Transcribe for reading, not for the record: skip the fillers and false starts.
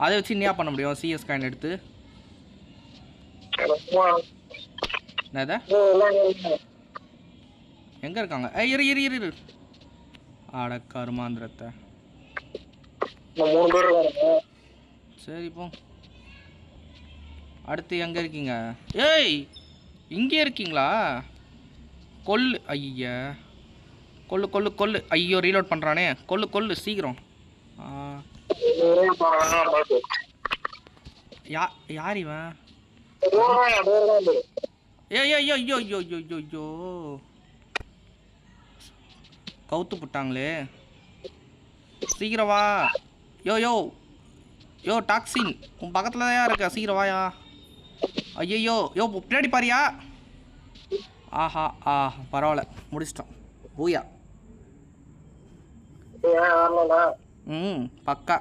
அதை வச்சு என்ன பண்ண முடியும்? சிஎஸ் காயின் எடுத்து என்னதா எங்கே இருக்காங்க? இரு இரு இரு இரு ஆட கருமாந்திரத்தை. சரி போ. அடுத்து எங்கே இருக்கீங்க? ஏய் இங்கே இருக்கீங்களா? கொல்லு. ஐயா கொல்லு கொல்லு கொல்லு. ஐயோ ரீலோட் பண்ணுறானே. கொல்லு கொல்லு சீக்கிரம். யார் இவன்? ஐயோ ஐயோ ஐயோ ஐயோ ஐயோ ஐயோ கவுத்து போட்டாங்களே. சீக்கிரம் வா. யோ யோ யோ டாக்ஸின் உன் பக்கத்தில் தான் இருக்க. சீக்கிரம் வாயா. ஐயோ யோ பின்னாடி பாரியா. ஆஹா பரவாயில்ல முடிச்சிட்டோம். பூயா. பக்கா.